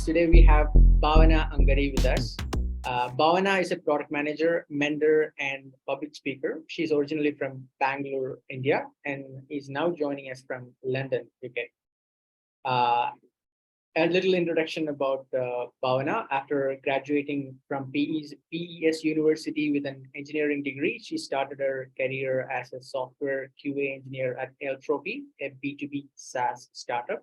Today we have Bhavana Angadi with us. Bhavana is a product manager, mentor, and public speaker. She's originally from Bangalore, India, and is now joining us from London, UK. Uh, a little introduction about Bhavana. After graduating from PES University with an engineering degree, she started her career as a software QA engineer at Eltropy, a B2B SaaS startup.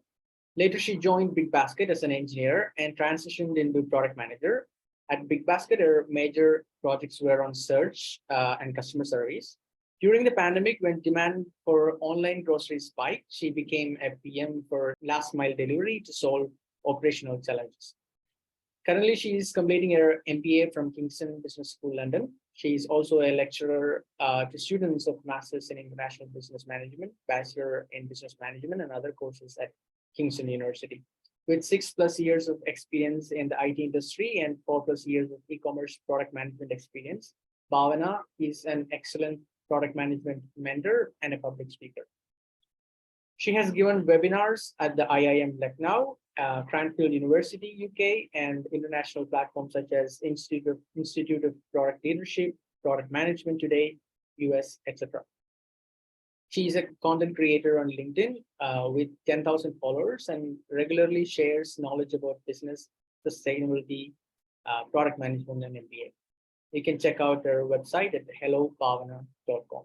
Later, she joined Bigbasket as an engineer and transitioned into product manager. At Bigbasket, her major projects were on search and customer service. During the pandemic, when demand for online groceries spiked, she became a PM for last mile delivery to solve operational challenges. Currently, she is completing her MBA from Kingston Business School, London. She is also a lecturer to students of Masters in International Business Management, Bachelor in Business Management, and other courses at Kingston University. With 6+ years of experience in the IT industry and 4+ years of e-commerce product management experience, Bhavana is an excellent product management mentor and a public speaker. She has given webinars at the IIM Lucknow, Cranfield University, UK, and international platforms such as Institute of Product Leadership, Product Management Today, US, etc. She is a content creator on LinkedIn with 10,000 followers and regularly shares knowledge about business, sustainability, product management, and MBA. You can check out their website at hellobhavana.com.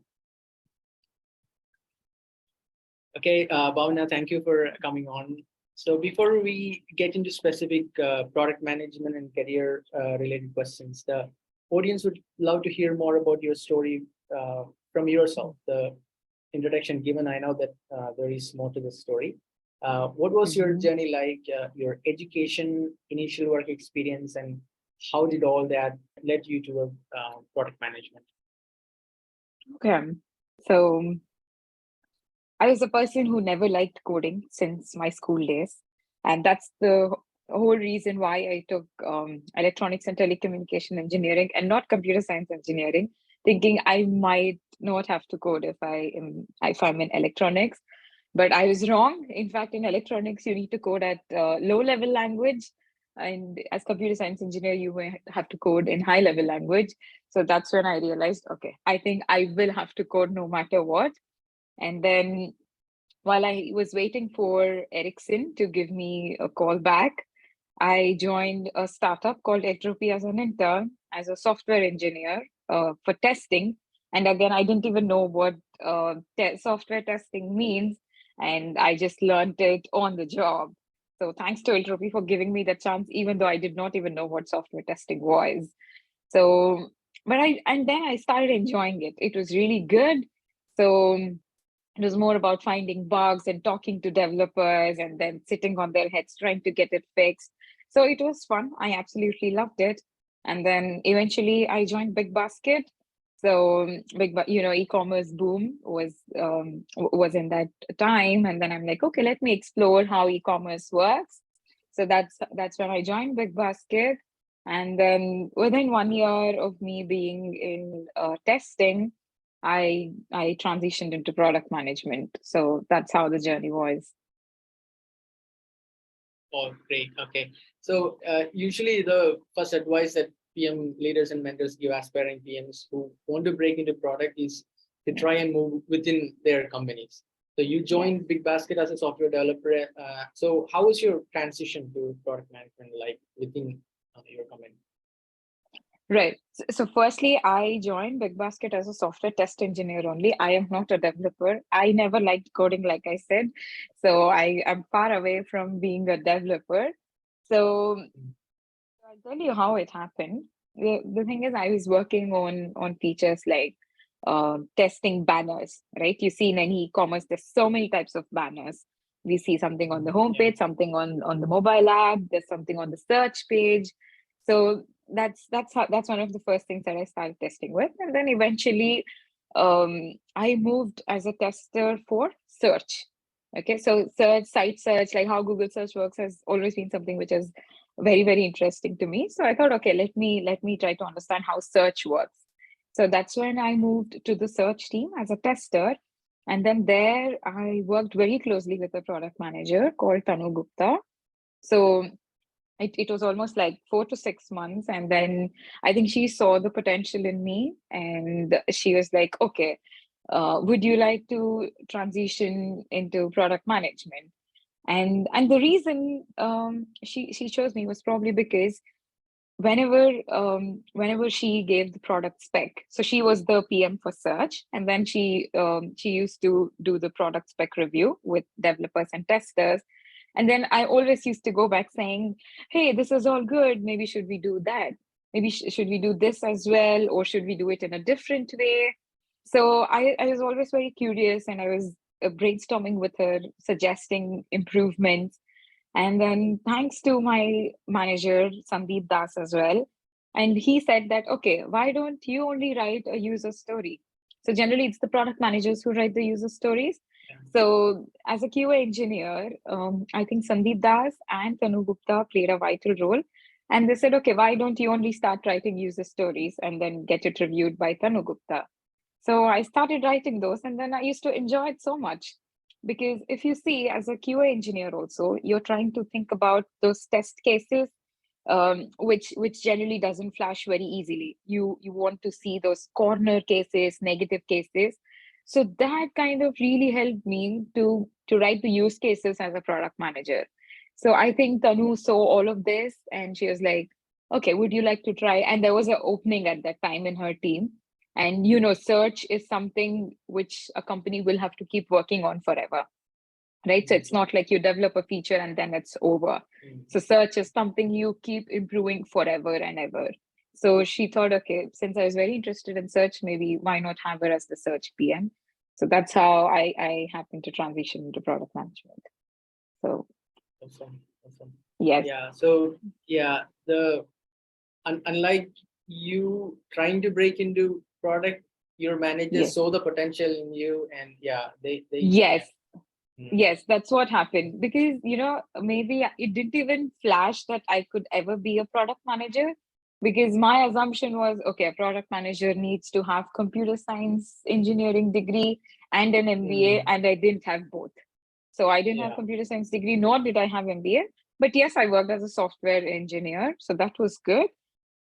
Okay, Bhavana, thank you for coming on. So before we get into specific product management and career related questions, the audience would love to hear more about your story from yourself. The introduction given, I know that there is more to the story. What was your journey like, your education, initial work experience, and how did all that led you to product management? Okay, so I was a person who never liked coding since my school days. And that's the whole reason why I took electronics and telecommunication engineering and not computer science engineering, thinking I might not have to code if I'm in electronics. But I was wrong. In fact, in electronics, you need to code at low-level language. And as computer science engineer, you may have to code in high-level language. So that's when I realized, okay, I think I will have to code no matter what. And then while I was waiting for Ericsson to give me a call back, I joined a startup called Entropy as an intern, as a software engineer for testing. And again, I didn't even know what software testing means. And I just learned it on the job. So thanks to Entropy for giving me the chance, even though I did not even know what software testing was. So, and then I started enjoying it. It was really good. So it was more about finding bugs and talking to developers and then sitting on their heads trying to get it fixed. So it was fun. I absolutely loved it. And then eventually I joined Bigbasket. So e-commerce boom was in that time. And then I'm like, okay, let me explore how e-commerce works. So that's when I joined Bigbasket. And then within 1 year of me being in testing, I transitioned into product management. So that's how the journey was. Oh, great. Okay. So usually the first advice that PM leaders and mentors give aspiring PMs who want to break into product is to try and move within their companies. So you joined Bigbasket as a software developer. So how was your transition to product management like within your company? Right. So firstly, I joined Bigbasket as a software test engineer only. I am not a developer. I never liked coding, like I said. So I am far away from being a developer. So I'll tell you how it happened. The thing is, I was working on features like testing banners, right? You see in any e-commerce, there's so many types of banners. We see something on the homepage, something on the mobile app, there's something on the search page. So that's one of the first things that I started testing with. And then eventually I moved as a tester for search. Okay, so site search, like how Google search works, has always been something which is very, very interesting to me. So I thought, okay, let me try to understand how search works. So that's when I moved to the search team as a tester. And then there I worked very closely with a product manager called Tanu Gupta. So it was almost like 4 to 6 months. And then I think she saw the potential in me and she was like, okay, would you like to transition into product management? And the reason she chose me was probably because whenever she gave the product spec, so she was the PM for search, and then she used to do the product spec review with developers and testers. And then I always used to go back saying, hey, this is all good, maybe should we do that, maybe should we do this as well, or should we do it in a different way? So I was always very curious, and I was brainstorming with her, suggesting improvements. And then thanks to my manager, Sandeep Das, as well. And he said that, okay, why don't you only write a user story? So generally it's the product managers who write the user stories. Yeah. So as a QA engineer, I think Sandeep Das and Tanu Gupta played a vital role. And they said, okay, why don't you only start writing user stories and then get it reviewed by Tanu Gupta? So I started writing those, and then I used to enjoy it so much. Because if you see, as a QA engineer, also, you're trying to think about those test cases, which generally doesn't flash very easily. You want to see those corner cases, negative cases. So that kind of really helped me to write the use cases as a product manager. So I think Tanu saw all of this, and she was like, "Okay, would you like to try?" And there was an opening at that time in her team. And search is something which a company will have to keep working on forever, right? So it's not like you develop a feature and then it's over. So search is something you keep improving forever and ever. So she thought, okay, since I was very interested in search, maybe why not have her as the search PM? So that's how I happened to transition into product management. So Awesome. Awesome. yes. Yeah. So yeah, unlike you trying to break into product, your managers Yes. saw the potential in you, and yeah, they Yes. Yes, that's what happened. Because, maybe it didn't even flash that I could ever be a product manager. Because my assumption was, okay, a product manager needs to have computer science engineering degree and an MBA, and I didn't have both. So I didn't have Yeah. computer science degree, nor did I have MBA. But yes, I worked as a software engineer, so that was good.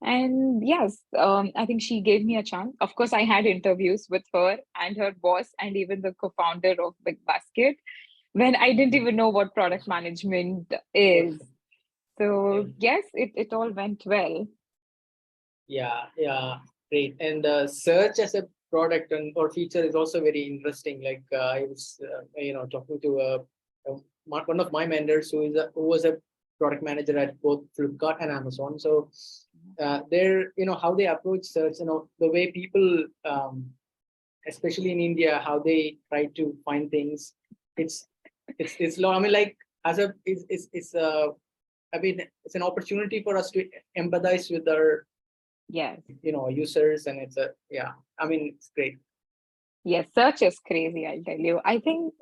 And yes, I think she gave me a chance. Of course, I had interviews with her and her boss and even the co-founder of Bigbasket when I didn't even know what product management is. So yes, it all went well. Yeah, yeah, great. And search as a product or feature is also very interesting. Like I was, talking to one of my mentors who was a product manager at both Flipkart and Amazon. So they're, how they approach search, the way people, especially in India, how they try to find things. It's long. I mean, like as a it's I mean, it's an opportunity for us to empathize with our Yes. users, and I mean, it's great. Yes, search is crazy, I'll tell you. I think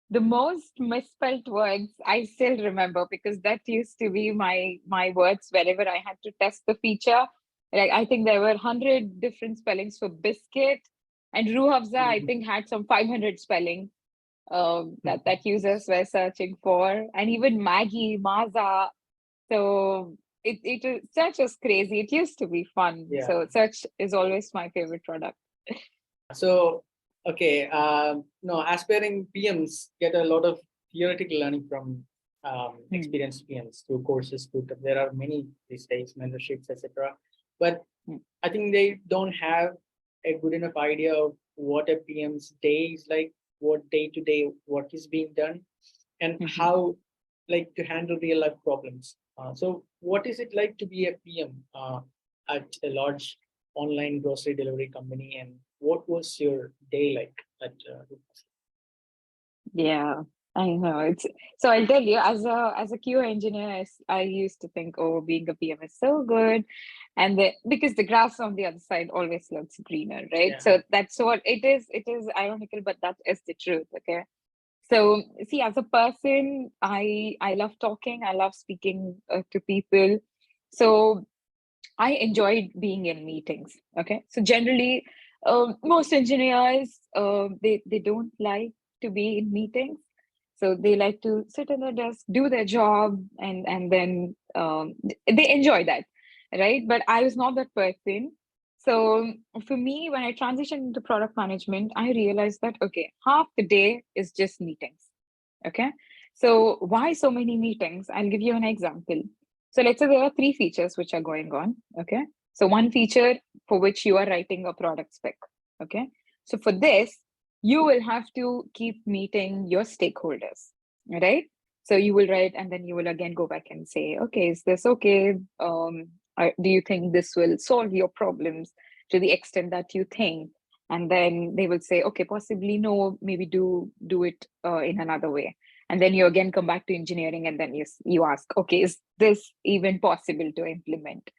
the most misspelled words I still remember, because that used to be my words whenever I had to test the feature. Like I think there were 100 different spellings for biscuit, and Ruhavza, I think, had some 500 spelling that users were searching for, and even Maggie, Maza. So search is crazy. It used to be fun. Yeah. So search is always my favorite product. So okay, no, aspiring PMs get a lot of theoretical learning from experienced PMs through courses. There are many these days, mentorships, etc. But I think they don't have a good enough idea of what a PM's day is like, what day-to-day work is being done, and how like to handle real life problems. So what is it like to be a PM at a large online grocery delivery company, and what was your day like at Yeah, I know. So I'll tell you, as a QA engineer, I used to think, oh, being a PM is so good, and because the grass on the other side always looks greener, right? Yeah. So that's what it is. It is ironical, but that is the truth. Okay. So see, as a person, I love talking. I love speaking to people. So I enjoyed being in meetings. Okay, so generally, most engineers they don't like to be in meetings. So they like to sit in their desk, do their job, and then they enjoy that, right? But I was not that person. So for me, when I transitioned into product management, I realized that okay, half the day is just meetings. Okay, so why so many meetings? I'll give you an example. So let's say there are three features which are going on. Okay, so one feature for which you are writing a product spec. Okay, so for this, you will have to keep meeting your stakeholders, right? So you will write and then you will again go back and say, okay, is this okay? Do you think this will solve your problems to the extent that you think? And then they will say, okay, possibly no, maybe do it in another way. And then you again come back to engineering and then you ask, okay, is this even possible to implement?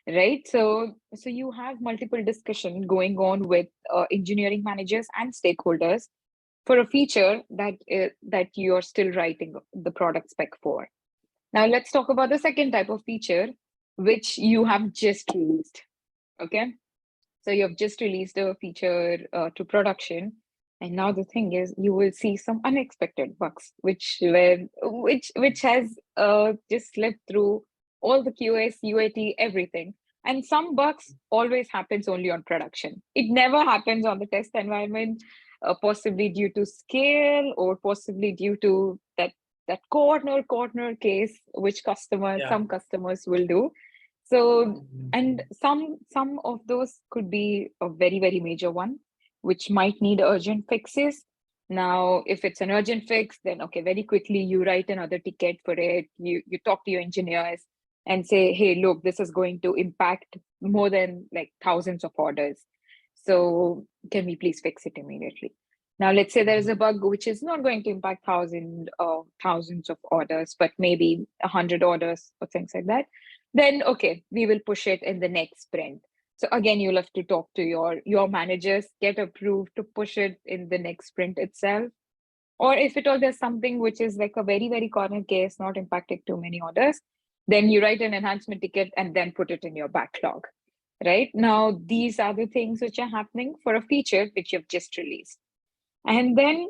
Right. So you have multiple discussion going on with engineering managers and stakeholders for a feature that you're still writing the product spec for. Now let's talk about the second type of feature, which you have just released. Okay, so you have just released a feature to production, and now the thing is, you will see some unexpected bugs, which has just slipped through all the QS, UAT, everything. And some bugs always happens only on production. It never happens on the test environment, possibly due to scale or possibly due to that corner case, which some customers will do. So and some of those could be a very major one which might need urgent fixes. Now if it's an urgent fix, then okay, very quickly you write another ticket for it, you talk to your engineers and say, hey, look, this is going to impact more than like thousands of orders, so can we please fix it immediately? Now let's say there is a bug which is not going to impact thousands of orders, but maybe 100 orders or things like that. Then okay, we will push it in the next sprint. So again, you'll have to talk to your managers, get approved to push it in the next sprint itself. Or if at all there's something which is like a very corner case, not impacted too many orders, then you write an enhancement ticket and then put it in your backlog. Right now, these are the things which are happening for a feature which you've just released. And then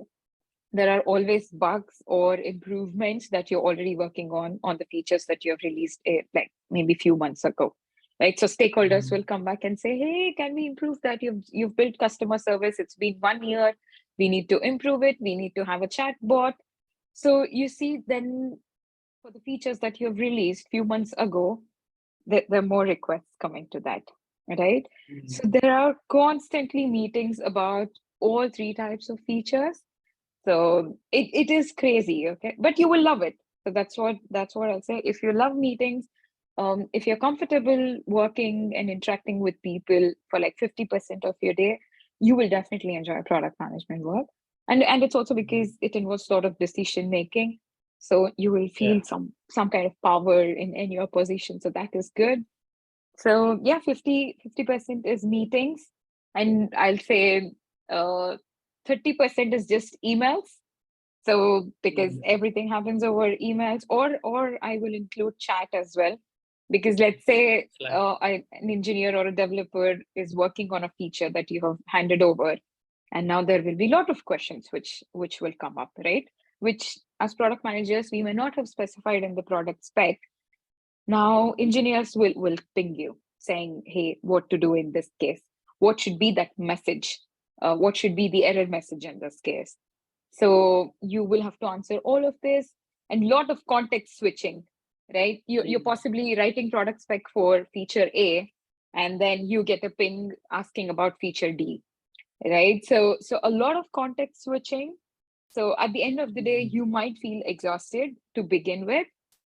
there are always bugs or improvements that you're already working on the features that you have released like maybe a few months ago, right? So stakeholders will come back and say, hey, can we improve that? You've built customer service, it's been 1 year, we need to improve it, we need to have a chat bot. So you see, then for the features that you have released a few months ago, there are more requests coming to that, right? So there are constantly meetings about all three types of features. So it is crazy, okay? But you will love it. So that's what I'll say. If you love meetings, if you're comfortable working and interacting with people for like 50% of your day, you will definitely enjoy product management work. And it's also because it involves sort of decision making. So you will feel some kind of power in your position. So that is good. So yeah, 50% is meetings. And I'll say 30% is just emails. So because everything happens over emails, or I will include chat as well. Because let's say an engineer or a developer is working on a feature that you have handed over, and now there will be a lot of questions which will come up, right? Which as product managers, we may not have specified in the product spec. Now engineers will ping you saying, hey, what to do in this case? What should be that message? What should be the error message in this case? So you will have to answer all of this, and lot of context switching, right? You're possibly writing product spec for feature A, and then you get a ping asking about feature D, right? So a lot of context switching. So at the end of the day, you might feel exhausted to begin with,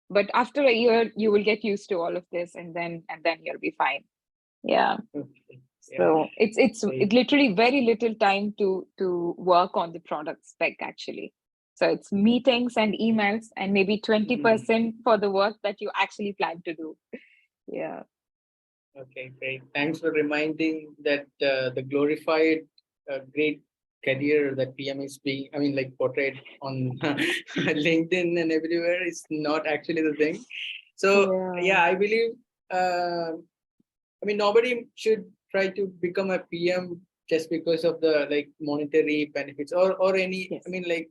but after a year, you will get used to all of this, and then you'll be fine. Yeah. So it's literally very little time to work on the product spec actually. So it's meetings and emails and maybe 20% for the work that you actually plan to do. Yeah. Okay, great. Thanks for reminding that the glorified great career that PM is being, I mean, like portrayed on LinkedIn and everywhere is not actually the thing. So yeah, I believe, I mean, nobody should try to become a PM just because of the like monetary benefits or any, I mean, like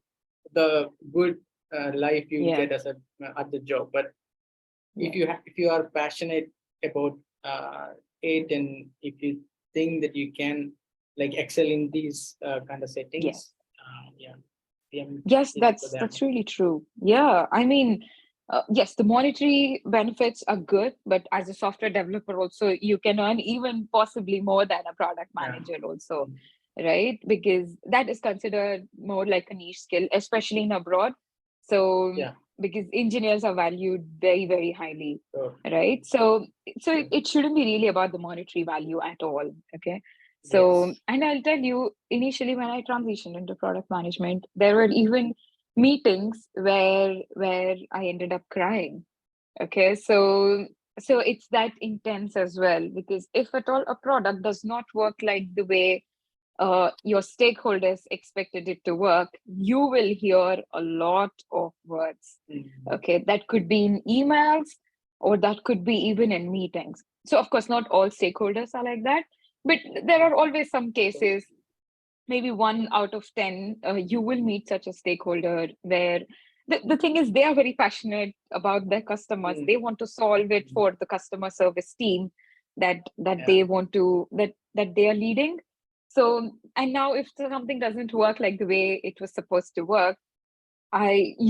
the good life you Yeah. get as a at the job. But Yeah. if you are passionate about it, and if you think that you can like excel in these kind of Yes. settings, yeah, PM Yes, is for them. that's really true. Yeah, I mean, yes, the monetary benefits are good, but as a software developer, also you can earn even possibly more than a product Yeah. manager, also, Mm. right? Because that is considered more like a niche skill, especially in abroad. So, Yeah. because engineers are valued very, very highly, So, right? So yeah. it shouldn't be really about the monetary value at all. Okay. So, Yes. and I'll tell you, initially when I transitioned into product management, there were even meetings where I ended up crying. Okay, so it's that intense as well, because if at all a product does not work like the way your stakeholders expected it to work, you will hear a lot of words. Mm. Okay, that could be in emails or that could be even in meetings. So of course, not all stakeholders are like that, but there are always some cases, maybe 1 out of 10, you will meet such a stakeholder where the thing is they are very passionate about their customers. Mm. They want to solve it Mm. for the customer service team that Yeah. they want to that they are leading. So, and now if something doesn't work like the way it was supposed to work,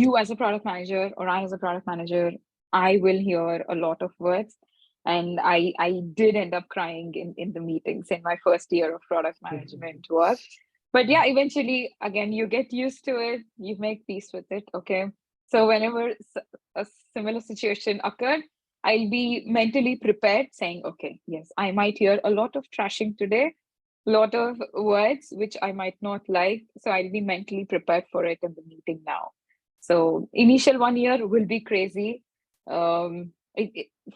you as a product manager or I as a product manager, I will hear a lot of words. And I did end up crying in the meetings in my first year of product management work. But yeah, eventually, again, you get used to it, you make peace with it. Okay. So whenever a similar situation occurred, I'll be mentally prepared, saying, okay, yes, I might hear a lot of trashing today, lot of words which I might not like. So I'll be mentally prepared for it in the meeting now. So initial 1 year will be crazy.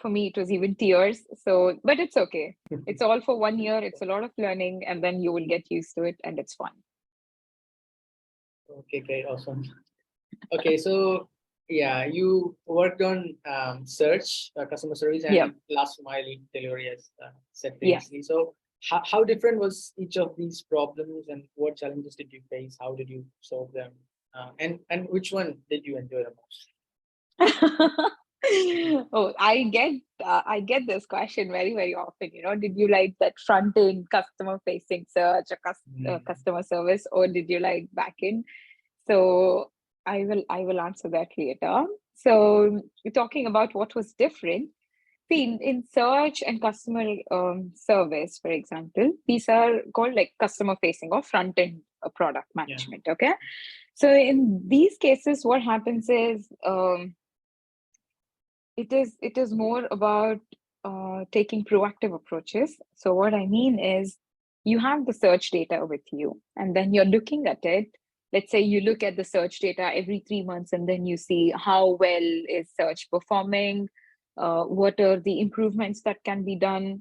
For me, it was even tears. So, but it's okay. It's all for 1 year. It's a lot of learning, and then you will get used to it, and it's fun. Okay, great, awesome. Okay, so yeah, you worked on search, customer service, Yeah, and last mile delivery, as said yeah. previously. So, how different was each of these problems, and what challenges did you face? How did you solve them? And which one did you enjoy the most? Oh, I get this question very, very often. Did you like that front end customer facing search or Mm. customer service, or did you like back end? So I will answer that later. So talking about what was different, see in search and customer service, for example, these are called like customer facing or front end product Yeah. management. Okay, so in these cases, what happens is it is more about taking proactive approaches. So what I mean is you have the search data with you, and then you're looking at it. Let's say you look at the search data every 3 months, and then you see how well is search performing, what are the improvements that can be done.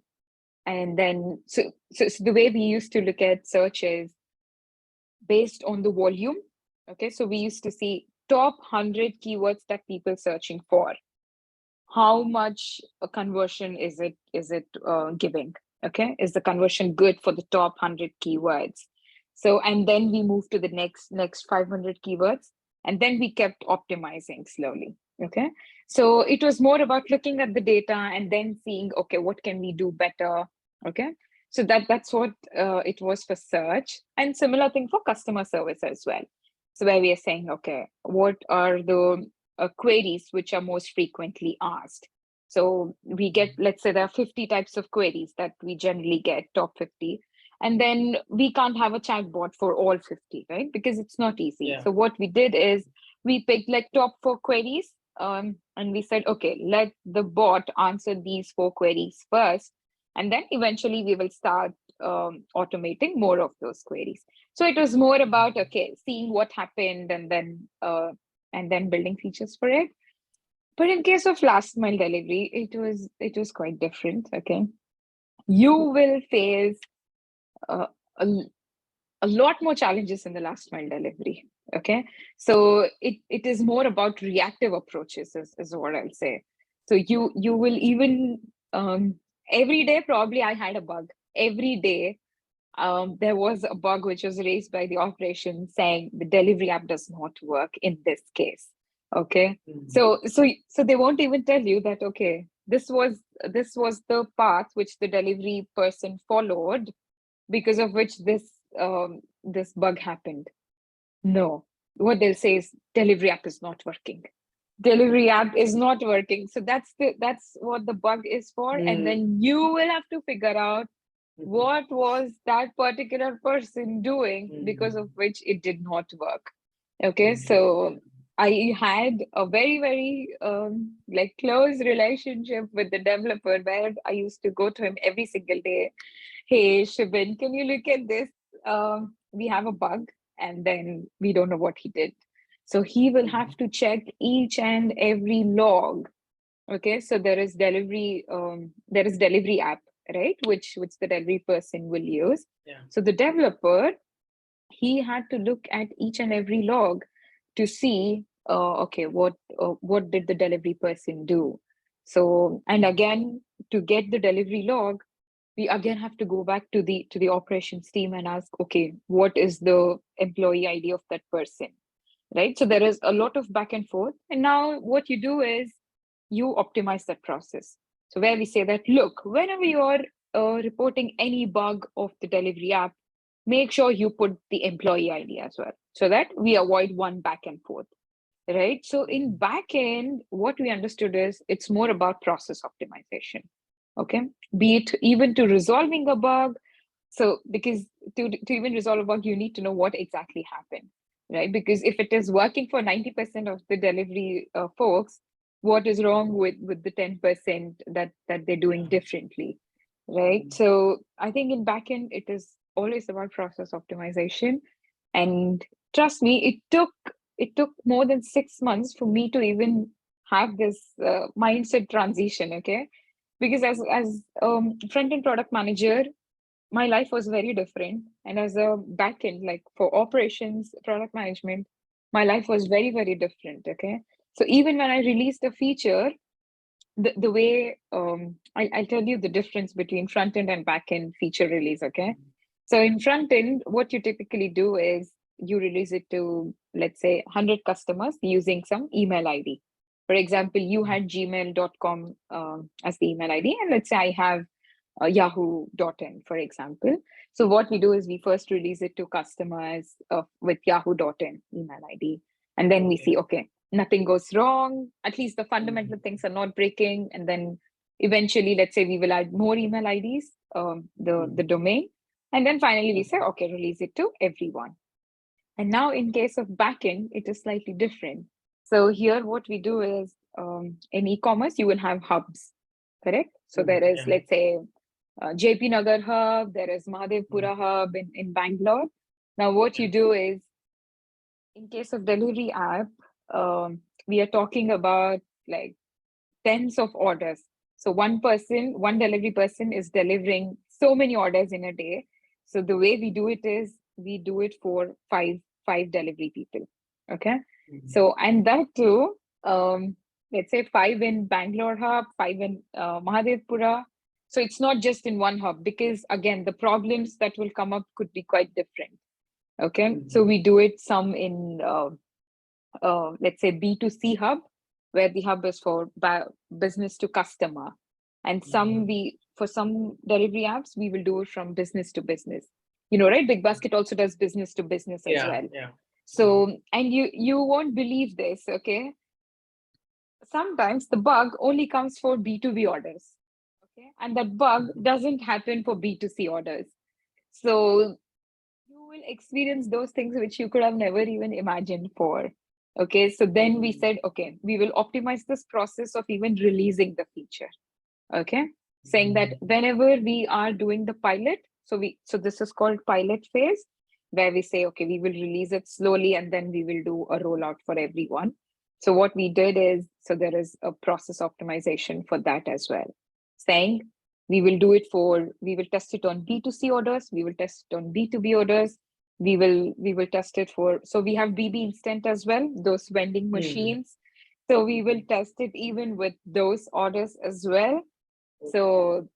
And then so the way we used to look at search is based on the volume. Okay, so we used to see top 100 keywords that people searching for, how much a conversion is it giving. Okay, is the conversion good for the top 100 keywords? So, and then we move to the next 500 keywords, and then we kept optimizing slowly. Okay, so it was more about looking at the data and then seeing, okay, what can we do better? Okay, so that's what it was for search, and similar thing for customer service as well. So where we are saying, okay, what are the queries which are most frequently asked? So we get, let's say there are 50 types of queries that we generally get, top 50. And then we can't have a chatbot for all 50, right? Because it's not easy. Yeah. So what we did is we picked like top 4 queries, and we said, okay, let the bot answer these 4 queries first. And then eventually we will start automating more of those queries. So it was more about, okay, seeing what happened and then building features for it. But in case of last mile delivery, it was quite different. Okay, you will face uh, a, a lot more challenges in the last mile delivery. Okay, so it is more about reactive approaches, is what I'll say. So you will even every day probably I had a bug every day. There was a bug which was raised by the operation saying the delivery app does not work in this case. Okay. So they won't even tell you that, okay, this was the path which the delivery person followed, because of which this bug happened. No. What they'll say is delivery app is not working. Delivery app is not working. So that's what the bug is for. And then you will have to figure out what was that particular person doing because of which it did not work. Okay, so I had a very, very like close relationship with the developer, where I used to go to him every single day. Hey, Shibin, can you look at this? We have a bug, and then we don't know what he did. So he will have to check each and every log. Okay, so there is delivery app, right? Which the delivery person will use. Yeah. So the developer, he had to look at each and every log to see, okay, what did the delivery person do? So, and again, to get the delivery log, we again have to go back to the operations team and ask, okay, what is the employee ID of that person, right? So there is a lot of back and forth. And now what you do is you optimize that process. So where we say that, look, whenever you're reporting any bug of the delivery app, make sure you put the employee ID as well, so that we avoid one back and forth, right? So in backend, what we understood is it's more about process optimization. Okay, be it even to resolving a bug. So because to even resolve a bug, you need to know what exactly happened, right? Because if it is working for 90% of the delivery folks, what is wrong with the 10% that they're doing differently, right? So I think in backend, it is always about process optimization. And trust me, it took more than 6 months for me to even have this mindset transition. Okay, because as front end product manager, my life was very different, and as a backend, like for operations product management, my life was very, very different. Okay, so even when I released a feature, the way I'll tell you the difference between front end and back end feature release. Okay, so in front end, what you typically do is you release it to, let's say, 100 customers using some email ID. For example, you had gmail.com as the email ID, and let's say I have yahoo.in, for example. So what we do is we first release it to customers with yahoo.in email ID, and then we see, okay, nothing goes wrong, at least the fundamental things are not breaking. And then eventually, let's say we will add more email IDs, the domain, and then finally we say, okay, release it to everyone. And now in case of backend, it is slightly different. So here what we do is, in e-commerce, you will have hubs, correct? So there is, let's say, JP Nagar hub, there is Mahadevpura hub in Bangalore. Now what you do is, in case of delivery app, we are talking about like tens of orders. So one delivery person is delivering so many orders in a day. So the way we do it is we do it for five delivery people. Okay. So, and that too, let's say 5 in Bangalore hub, 5 in Mahadevpura. So it's not just in one hub, because again, the problems that will come up could be quite different. Okay. So we do it some in let's say B2C hub, where the hub is for business to customer, and for some delivery apps we will do it from business to business. Right? Bigbasket also does business to business as well. So, and you won't believe this. Okay, sometimes the bug only comes for B2B orders. Okay, and that bug doesn't happen for B2C orders. So you will experience those things which you could have never even imagined for. Okay, so then we said, okay, we will optimize this process of even releasing the feature. Okay, saying that whenever we are doing the pilot, so this is called pilot phase, where we say, okay, we will release it slowly and then we will do a rollout for everyone. So what we did is, so there is a process optimization for that as well, saying we will test it on B2C orders, we will test it on B2B orders, we will test it for, so we have BB Instant as well, those vending machines. So we will test it even with those orders as well. So,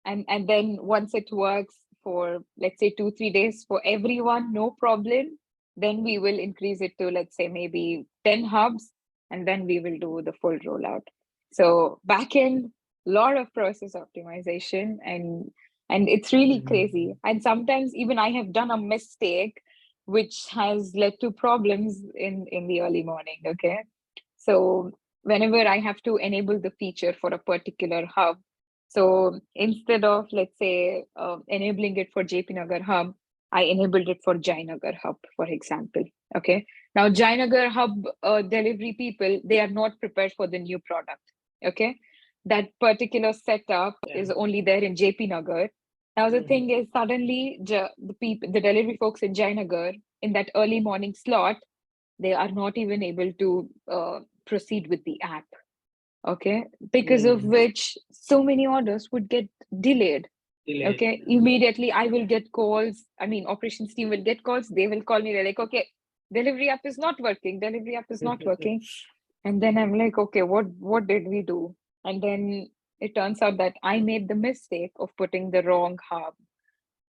and then once it works for, let's say, 2-3 days for everyone, no problem, then we will increase it to, let's say, maybe 10 hubs. and then we will do the full rollout. So backend, lot of process optimization, and it's really crazy. Mhm. And sometimes even I have done a mistake which has led to problems in the early morning. Okay. So whenever I have to enable the feature for a particular hub, so instead of, let's say, enabling it for JP Nagar hub, I enabled it for Jainagar hub, for example. Okay. Now, Jainagar hub delivery people, they are not prepared for the new product. Okay. That particular setup Yeah. is only there in JP Nagar. Now, the thing Mhm. is, suddenly the people, the delivery folks in Jainagar, in that early morning slot, they are not even able to proceed with the app. Okay. Because of Mhm. which so many orders would get delayed. Delayed. Okay. Immediately I will get calls. I mean, operations team will get calls. They will call me. They're like, okay, delivery app is not working. Delivery app is not working. And then I'm like, okay, what did we do? And then it turns out that I made the mistake of putting the wrong hub.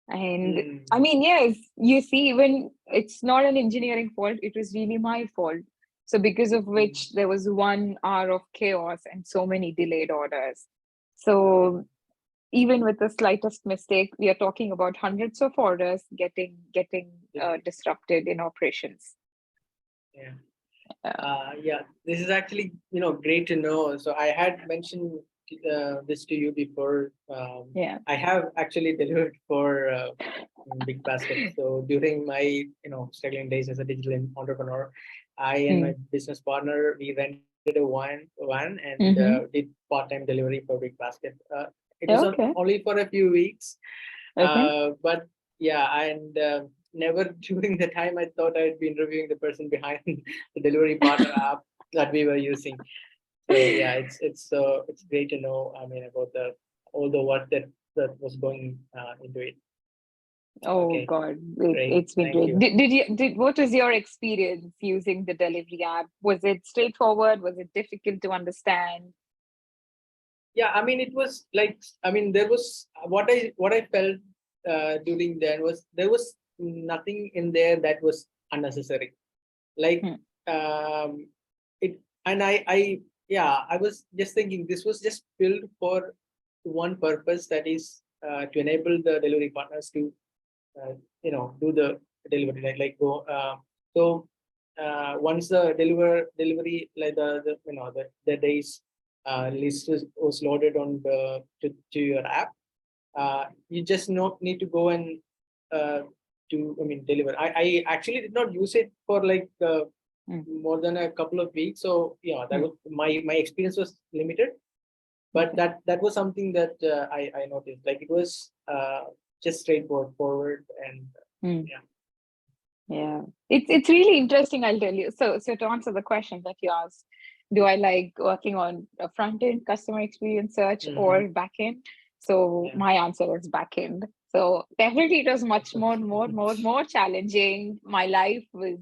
And I Mm. mean, yes, you see, even it's not an engineering fault, it was really my fault. So, because of which Mm. there was 1 hour of chaos and so many delayed orders. So, even with the slightest mistake, we are talking about hundreds of orders getting Delayed. disrupted in operations. Yeah. Uh, Yeah, this is actually, great to know. So I had mentioned this to you before. yeah. I have actually delivered for Bigbasket. So during my, struggling days as a digital entrepreneur, I and my Mm. business partner, we rented a van and Mm-hmm. did part-time delivery for Bigbasket. It was Okay. only for a few weeks, Okay. but yeah, and never during the time I thought I'd be interviewing the person behind the delivery partner app that we were using. So yeah, it's great to know. I mean, about the all the work that was going into it. Oh Okay, God, great. it's been Thank great. you. Did what was your experience using the delivery app? Was it straightforward? Was it difficult to understand? Yeah, I mean, it was like, I mean, there was what I felt during then was there was nothing in there that was unnecessary. Like, Hmm. um, it, and I yeah, I was just thinking this was just built for one purpose, that is to enable the delivery partners to uh, do the delivery, like go. So once the delivery, like the days list was loaded on to your app, you just not need to go and uh, I mean, deliver. I actually did not use it for like Hmm. more than a couple of weeks, so yeah, that Hmm. was my experience was limited. But Okay. that was something that I noticed, like it was just straightforward forward, and Hmm. yeah. Yeah, it's really interesting. I'll tell you. So to answer the question that you asked, do I like working on a front end customer experience search Mm-hmm. or back end? So Yeah. my answer is back end. So definitely it was much more challenging. My life was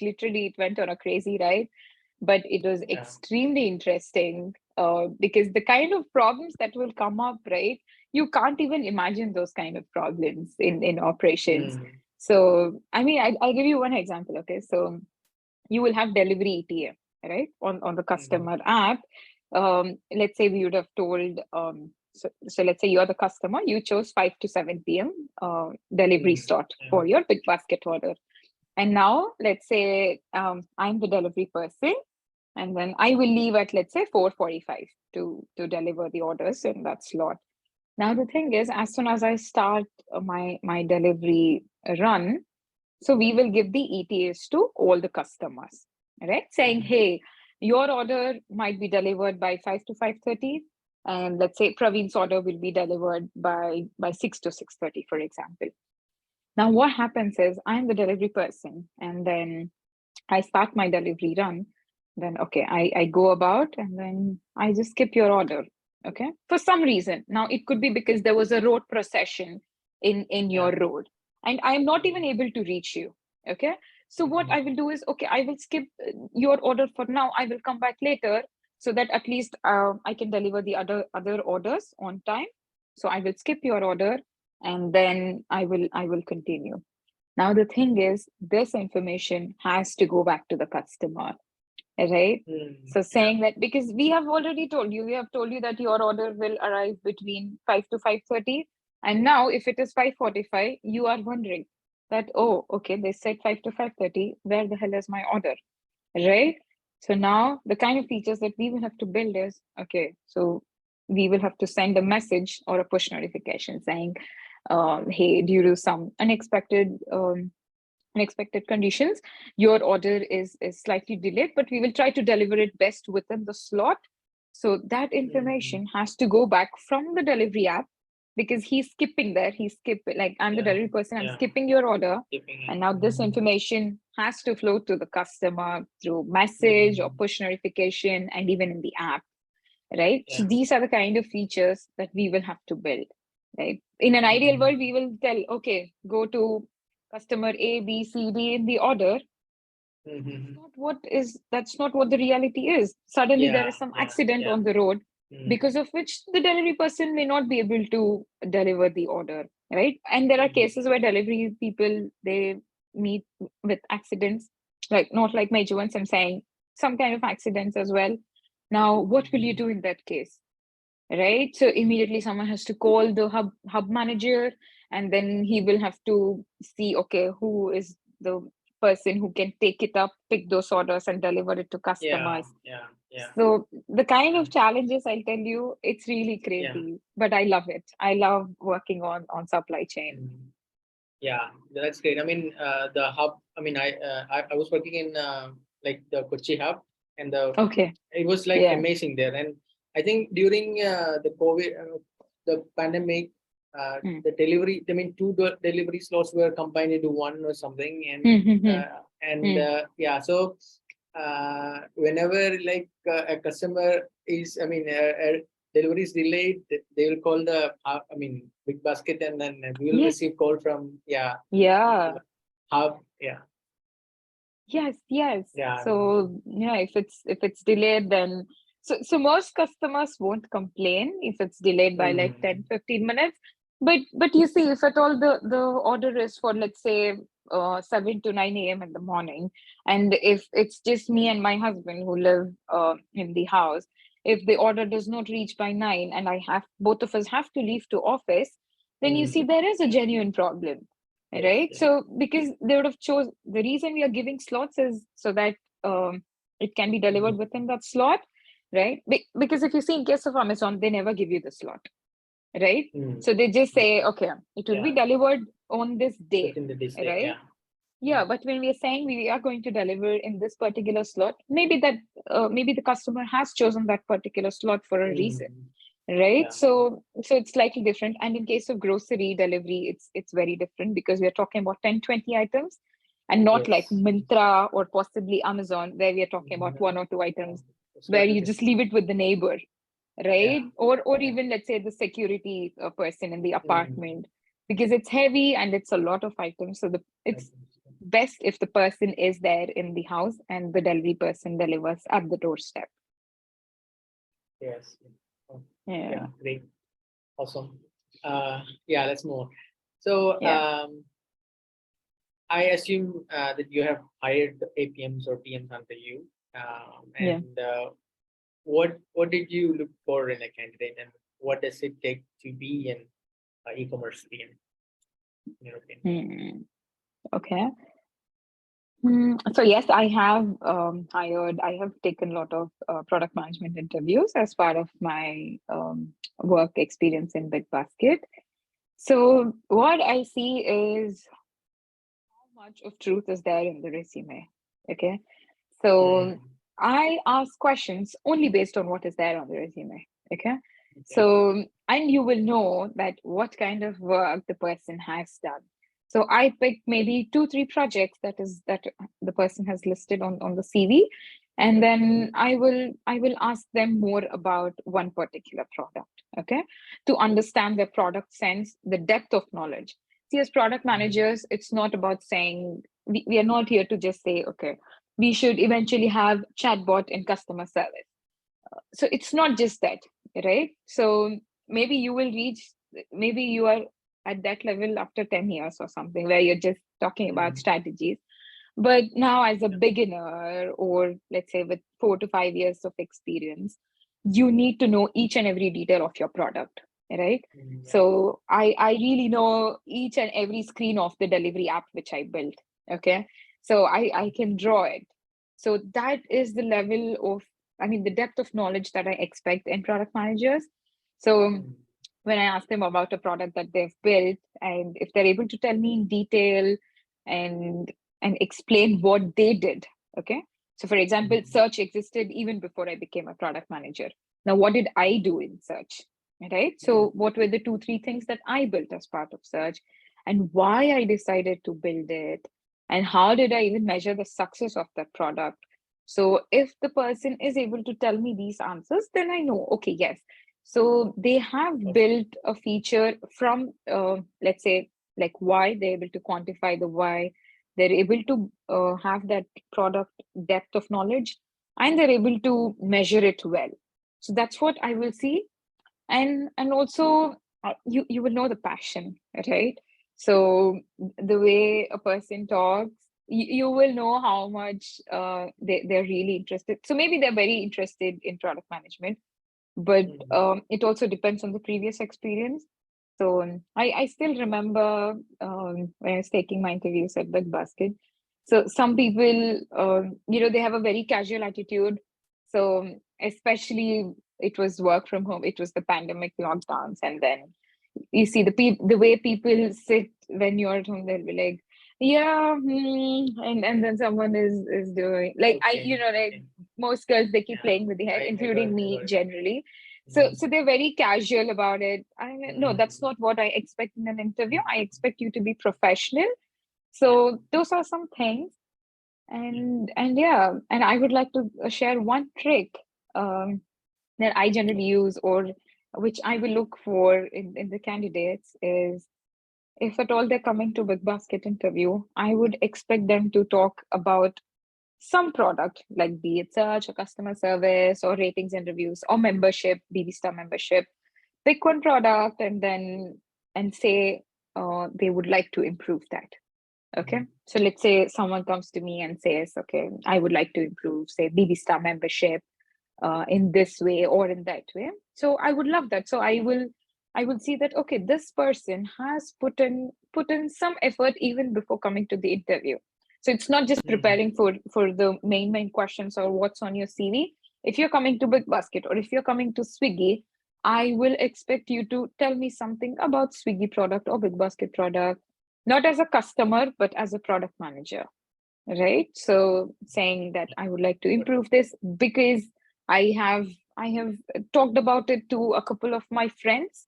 literally, it went on a crazy ride, but it was Yeah. extremely interesting because the kind of problems that will come up, right? You can't even imagine those kind of problems in operations. Mm. So, I mean, I'll give you one example. Okay. So, you will have delivery ETA, right? On the Mm-hmm. customer app. Let's say we would have told, so let's say you're the customer, you chose 5 to 7 p.m. Delivery Mm. slot Yeah. for your big basket order. And now, let's say I'm the delivery person, and then I will leave at, let's say, 4:45 to deliver the orders in that slot. Now, the thing is, as soon as I start my delivery run, so we will give the ETAs to all the customers, right? Saying, Mm-hmm. hey, your order might be delivered by 5 to 5:30, and let's say Praveen's order will be delivered by 6 to 6:30, for example. Now, what happens is I'm the delivery person, and then I start my delivery run. Then, okay, I go about and then I just skip your order. Okay. For some reason. Now, it could be because there was a road procession in Yeah. your road, and I'm not even Mm-hmm. able to reach you. Okay. So, what Mm-hmm. I will do is, okay, I will skip your order for now. I will come back later so that at least I can deliver the other orders on time. So, I will skip your order and then I will continue. Now, the thing is, this information has to go back to the customer. right? So Mm, saying that, because we have already told you, we have told you that your order will arrive between 5 to 5:30. And now if it is 5:45, you are wondering that, oh, okay, they said 5 to 5:30. Where the hell is my order? Right? So now the kind of features that we will have to build is, okay, so we will have to send a message or a push notification saying, hey, due to some unexpected conditions, your order is slightly delayed, but we will try to deliver it best within the slot. So that mm, information has to go back from the delivery app, because he's skipping there. He's skipping, like, I'm the yeah, delivery person, I'm yeah. skipping your order. Keeping And it. now this information has to flow to the customer through message or Mm, push notification and even in the app, right? So yeah. these are the kind of features that we will have to build, right? In an ideal Mm, world, we will tell, okay, go to customer A, B, C, D in the order. mm, That's not what the reality is. Suddenly there yeah, is some yeah, accident yeah. on the road, Mm, because of which the delivery person may not be able to deliver the order, right? And there are mm, cases where delivery people, they meet with accidents, like not like major ones, I'm saying some kind of accidents as well. Now what will you mm, do in that case, right? So immediately someone has to call the hub manager, and then he will have to see, okay, who is the person who can take it up, pick those orders and deliver it to yeah, customers. yeah, yeah, So the kind yeah, of challenges, I'll tell you, it's really yeah. crazy, but I love it. I love working on supply chain. Mm. Yeah, that's great. I mean, the hub. I mean, I was working in like the Kochi hub, and Okay. it was like Yeah. amazing there. And I think during the COVID, the pandemic, Mm. the delivery. I mean, two delivery slots were combined into one or something, Hmm, hmm, hmm, hmm. yeah. So whenever like a customer is, I mean, delivery is delayed, they will call the, I mean, Bigbasket, and then we will Yes. receive call from, yeah, Yeah. hub, yeah, Yes, yes. yeah, So yeah, if it's delayed, then so most customers won't complain if it's delayed by like mm, 10-15 minutes. But you see, if at all the order is for, let's say, 7 to 9 a.m. in the morning, and if it's just me and my husband who live in the house, if the order does not reach by 9 and I have both of us have to leave to office, then you see mm, there is a genuine problem, yes, right? yes, So because they would have chose, the reason we are giving slots is so that it can be delivered mm, within that slot, right? Because if you see, in case of Amazon, they never give you the slot, right? mm, So they just say, okay, it will be yeah, delivered on this day, within the display, right? yeah, Yeah, but when we are saying we are going to deliver in this particular slot, maybe the customer has chosen that particular slot for a reason, mm, right? yeah, So it's slightly different. And in case of grocery delivery, it's very different, because we're talking about 10-20 items, and not like yes, Myntra or possibly Amazon, where we are talking about mm, one or two yeah, items, it's where totally you just different, leave it with the neighbor, yeah, right? Or yeah, even, let's say, the security person in the mm, apartment, because it's heavy and it's a lot of items. So I it's think so. best if the person is there in the house and the delivery person delivers at the doorstep. Yes, oh, yeah, Yeah. great, awesome. Yeah, let's move on. So, Yeah. I assume that you have hired APMs or PMs under you, Yeah. and what did you look for in a candidate, and what does it take to be an e-commerce PM, in your opinion? Hmm. Okay. So yes, I have I have taken a lot of product management interviews as part of my work experience in Bigbasket. So what I see is how much of truth is there in the resume. Okay. So Mm, I ask questions only based on what is there on the resume. Okay. okay. So, and you will know that what kind of work the person has done. So I pick maybe 2-3 projects that the person has listed on the CV, and then I will ask them more about one particular product. Okay, to understand their product sense, the depth of knowledge. See, as product Mm, managers, it's not about saying, we are not here to just say, okay, we should eventually have chatbot in customer service. So it's not just that, right? So maybe you will reach, maybe you are at that level after 10 years or something, where you're just talking about mm, strategies. But now, as a beginner, or let's say with 4 to 5 years of experience, you need to know each and every detail of your product, right? Yeah. So I really know each and every screen of the delivery app which I built. Okay. So I can draw it. So that is the level of, I mean, the depth of knowledge that I expect in product managers. So Mm, when I ask them about a product that they've built, and if they're able to tell me in detail and explain what they did. Okay. So for example, mm, search existed even before I became a product manager. Now, what did I do in search? Right. mm, So what were the 2, 3 things that I built as part of search, and why I decided to build it, and how did I even measure the success of that product? So if the person is able to tell me these answers, then I know, okay, yes, so they have awesome. built a feature from, let's say, like why they're able to quantify the why, they're able to have that product depth of knowledge, and they're able to measure it well. So that's what I will see, and also you will know the passion, right? So the way a person talks, you will know how much they're really interested. So maybe they're very interested in product management, but Mm, it also depends on the previous experience. So I still remember when I was taking my interviews at Bigbasket. So some people, they have a very casual attitude. So especially it was work from home, it was the pandemic lockdowns, and then you see the way people sit when you're at home, they'll be like, yeah, and then someone is doing like okay. like Okay. most girls, they keep Yeah. playing with the hair, I got including it. I me got it. generally. So Mm, they're very casual about it. I mean, no, that's mm, not what I expect in an interview. mm, I expect you to be professional. yeah. So those are some things. Yeah. And yeah, and I would like to share one trick um, that I generally Okay. use, or which I will look for in the candidates, is if at all they're coming to Big Basket interview, I would expect them to talk about some product, like be it search or customer service or ratings and reviews or membership, BB Star membership. Pick one product and then and say they would like to improve that. Okay. Mm, So let's say someone comes to me and says, okay, I would like to improve, say, BB Star membership in this way or in that way. So I would love that. So I will see that, okay, this person has put in some effort even before coming to the interview. So it's not just mm, preparing for the main questions or what's on your CV. If you're coming to Big Basket or if you're coming to Swiggy, I will expect you to tell me something about Swiggy product or Big Basket product, not as a customer, but as a product manager, right? So saying that I would like to got it. improve this because i have I have talked about it to a couple of my friends,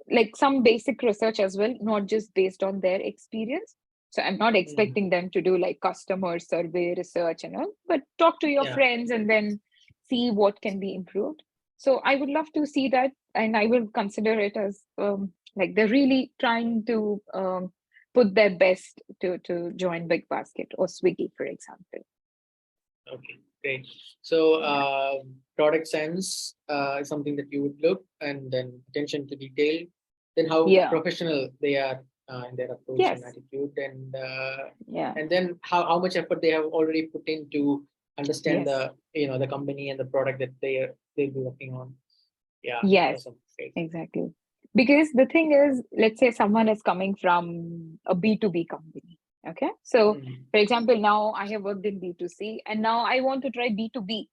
like some basic research as well, not just based on their experience. So I'm not Mm, expecting them to do like customer survey research and all, but talk to your yeah. friends and then see what can be improved. So I would love to see that, and I will consider it as like they're really trying to put their best to join Big Basket or Swiggy, for example. Okay. Great. So, Yeah. product sense is something that you would look, and then attention to detail, then how Yeah. professional they are in their approach and Yes. attitude, Yeah. and then how much effort they have already put in to understand Yes. the company and the product that they'll be working on. Yeah. Yes. Awesome. Great. Exactly. Because the thing is, let's say someone is coming from a B2B company. Okay. So, Mm, for example, now I have worked in B2C and now I want to try B2B.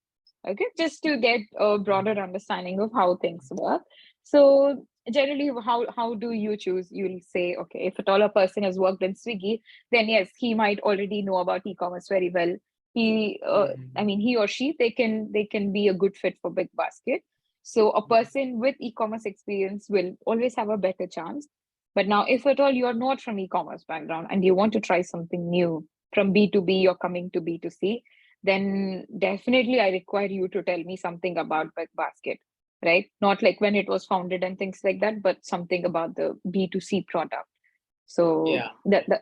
Okay. Just to get a broader mm, understanding of how things work. So, generally, how do you choose? You'll say, okay, if at all a person has worked in Swiggy, then yes, he might already know about e-commerce very well. I mm, mean, he or she, they can be a good fit for Big Basket. So a mm, person with e-commerce experience will always have a better chance. But now, if at all you're not from e-commerce background and you want to try something new from B2B, you're coming to B2C, then definitely I require you to tell me something about Basket, right? Not like when it was founded and things like that, but something about the B2C product. So yeah.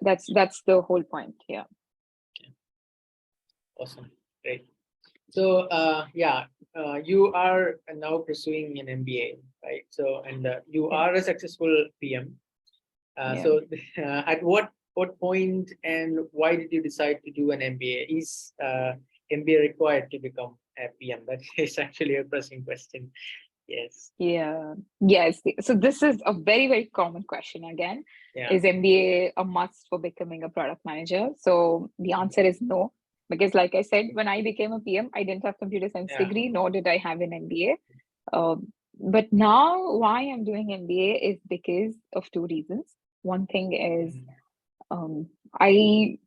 that's the whole point. Yeah. Awesome. Great. So, you are now pursuing an MBA, right? So, and you Yeah. are a successful PM. Yeah. So, at what what point and why did you decide to do an MBA? Is MBA required to become a PM? That is actually a pressing question. Yes. Yeah. Yes. So this is a very, very common question again. Yeah. Is MBA a must for becoming a product manager? So the answer is no. Because like I said, when I became a PM, I didn't have computer science Yeah. degree, nor did I have an MBA. But now why I'm doing MBA is because of two reasons. One thing is um, I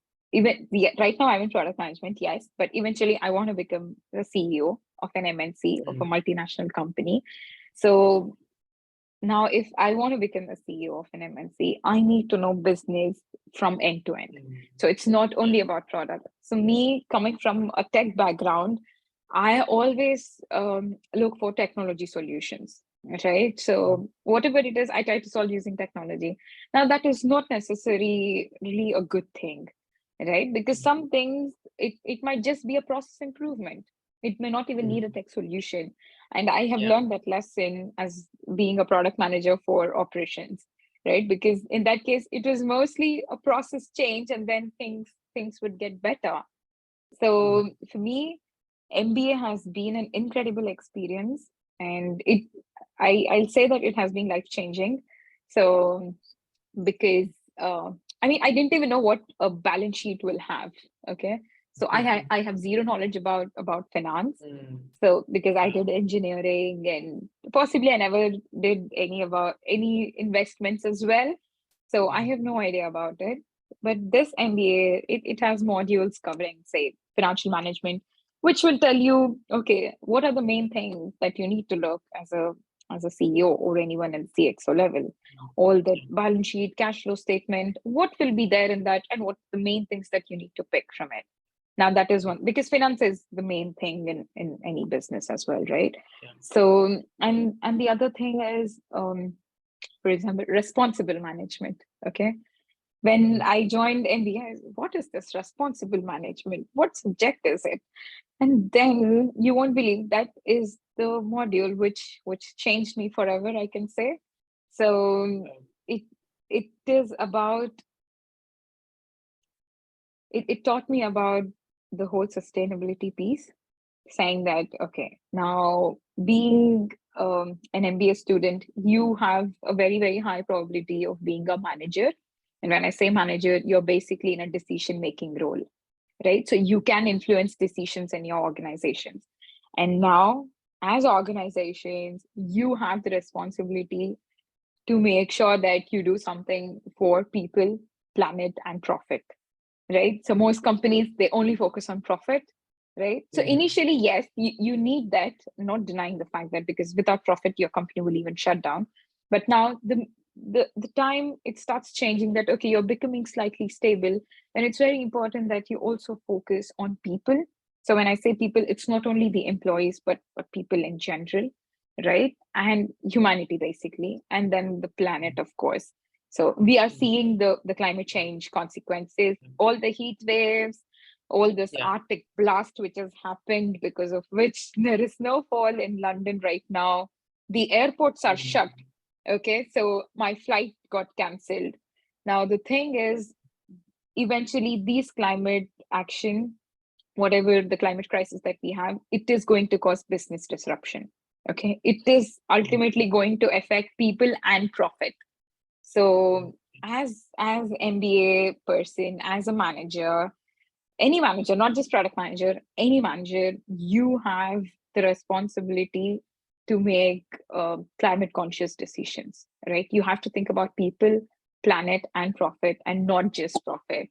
right now I'm in product management, yes, but eventually I want to become the CEO of an MNC of a multinational company. So now if I want to become a CEO of an MNC, I need to know business from end to end. So it's not only about product. So me coming from a tech background, I always look for technology solutions, right? So whatever it is, I try to solve using technology. Now that is not necessarily really a good thing, right? Because some things, it might just be a process improvement. It may not even need a tech solution. And I have learned that lesson as being a product manager for operations, right? Because in that case, it was mostly a process change and then things would get better. So for me, MBA has been an incredible experience, and I'll say that it has been life changing. So because I mean, I didn't even know what a balance sheet will have. Okay, so I have zero knowledge about finance. So because I did engineering and possibly I never did any investments as well. So I have no idea about it. But this MBA, it has modules covering, say, financial management, which will tell you, okay, what are the main things that you need to look as a CEO or anyone at CXO level, all the balance sheet, cash flow statement, what will be there in that, and what the main things that you need to pick from it. Now that is one, because finance is the main thing in any business as well, right? So and the other thing is for example, responsible management. Okay, when I joined MBA, what is this responsible management? What subject is it? And then you won't believe that is the module which changed me forever, I can say. So it it is about it taught me about the whole sustainability piece, saying that okay, now being an MBA student, you have a very, very high probability of being a manager. And when I say manager, you're basically in a decision making role, right? So you can influence decisions in your organizations. And now, as organizations, you have the responsibility to make sure that you do something for people, planet, and profit, right? So most companies, they only focus on profit, right? So initially, yes, you need that, not denying the fact that because without profit, your company will even shut down. But now the time it starts changing that, okay, you're becoming slightly stable, and it's very important that you also focus on people. So when I say people, it's not only the employees, but people in general, right? And humanity, basically, and then the planet, of course. So we are seeing the climate change consequences, all the heat waves, all this Arctic blast which has happened, because of which there is snowfall in London right now. The airports are shut. Okay, so my flight got cancelled. Now the thing is, eventually these climate action, whatever the climate crisis that we have, it is going to cause business disruption. Okay, it is ultimately going to affect people and profit. So as MBA person, as a manager, any manager, not just product manager, any manager, you have the responsibility to make climate conscious decisions, right? You have to think about people, planet, and profit, and not just profit.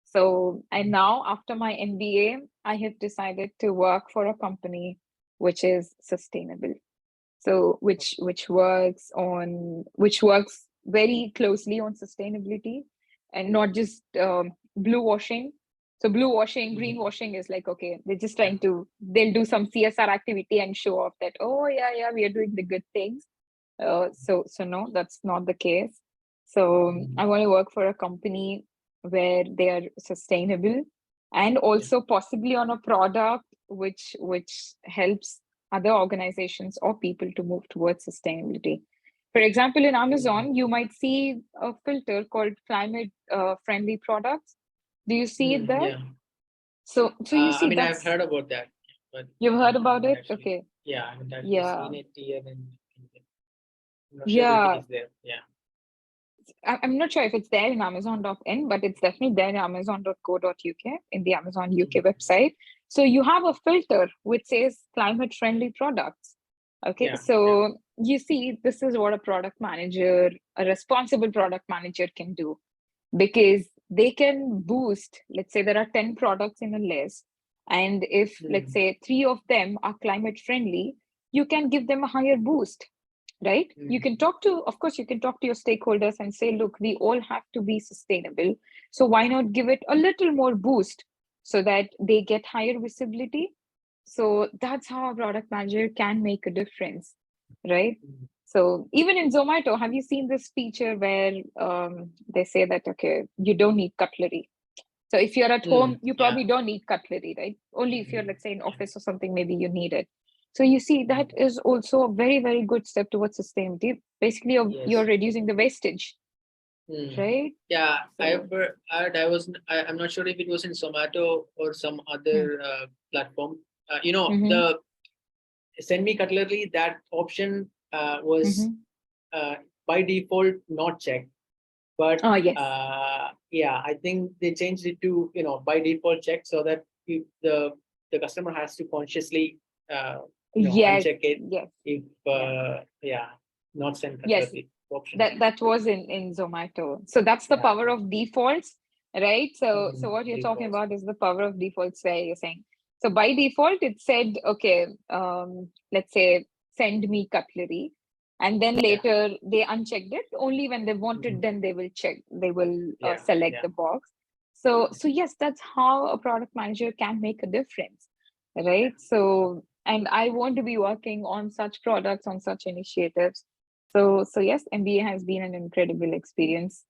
So, and now after my MBA, I have decided to work for a company which is sustainable. So which works very closely on sustainability and not just blue washing. So blue washing, greenwashing is like, okay, they're just trying to, they'll do some CSR activity and show off that, oh yeah, we are doing the good things. So no, that's not the case. So I want to work for a company where they are sustainable, and also possibly on a product which helps other organizations or people to move towards sustainability. For example, in Amazon, you might see a filter called climate friendly products. Do you see it there? Yeah. So you I see mean, I've that's heard about that, but you've heard I'm about not it? actually. Okay. Yeah, I haven't actually Yeah. seen it here in India. I'm not sure if it Yeah. is there. Yeah. I'm not sure if it's there in Amazon.in, but it's definitely there in Amazon.co.uk in the Amazon UK website. So you have a filter which says climate friendly products. Okay. Yeah. So you see, this is what a product manager, a responsible product manager can do, because they can boost, let's say there are 10 products in a list. And if, let's say, 3 of them are climate friendly, you can give them a higher boost, right? You can talk to, of course, you can talk to your stakeholders and say, look, we all have to be sustainable. So why not give it a little more boost so that they get higher visibility? So that's how a product manager can make a difference, right? So even in Zomato, have you seen this feature where they say that, okay, you don't need cutlery. So if you're at home, you Yeah. probably don't need cutlery, right? Only if you're, let's say, in Yeah. office or something, maybe you need it. So you see, that is also a very, very good step towards sustainability. Basically, you're Yes. reducing the wastage, right? Yeah, So, I'm not sure if it was in Zomato or some hmm, other platform. mm-hmm, The send me cutlery, that option was mm-hmm. by default not checked. But Oh, yes. yeah, I think they changed it to by default check, so that if the customer has to consciously Yes, uncheck it yes, if yeah. yeah, not send Yes, cutlery option. that was in Zomato. So that's the Yeah, power of defaults, right? So what you're talking defaults. about is the power of defaults where you're saying. So by default, it said, okay, let's say send me cutlery. And then Yeah. later they unchecked it. Only when they wanted, then they will check, they will Yeah, select yeah. the box. So yes, that's how a product manager can make a difference, right? So, and I want to be working on such products, on such initiatives. So yes, MBA has been an incredible experience,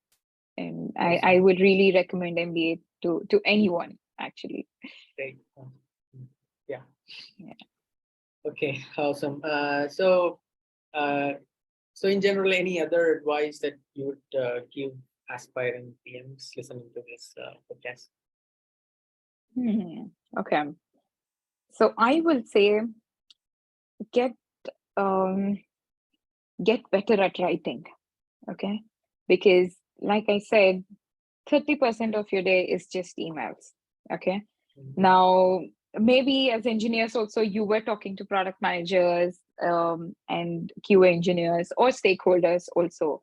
and I Awesome. would really recommend MBA to anyone actually. Great. Yeah. Yeah. Okay. Awesome. Uh, so in general, any other advice that you would give aspiring PMs listening to this podcast? Okay. So I will say get um get better at writing. Okay. Because like I said, 30% of your day is just emails. Okay. Now, maybe as engineers also, you were talking to product managers and QA engineers or stakeholders also.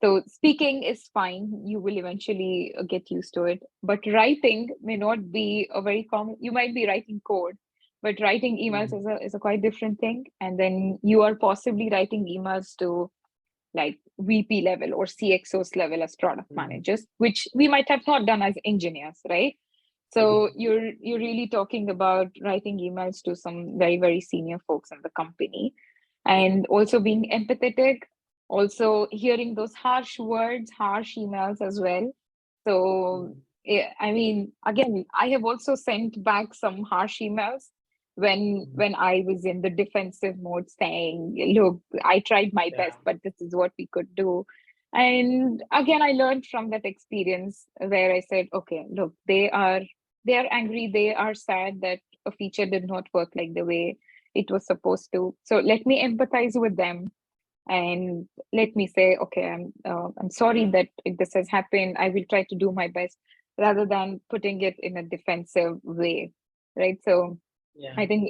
So speaking is fine. You will eventually get used to it. But writing may not be a very common. You might be writing code, but writing emails is a quite different thing. And then you are possibly writing emails to like VP level or CXOs level as product managers, which we might have not done as engineers, right? So you're really talking about writing emails to some very, very senior folks in the company, and also being empathetic, also hearing those harsh words, harsh emails as well. So I mean, again, I have also sent back some harsh emails when I was in the defensive mode, saying, "Look, I tried my Yeah. best, but this is what we could do." And again, I learned from that experience where I said, "Okay, look, they are angry, they are sad that a feature did not work like the way it was supposed to. So let me empathize with them and let me say, okay, I'm sorry that this has happened. I will try to do my best," rather than putting it in a defensive way, right? So Yeah. I think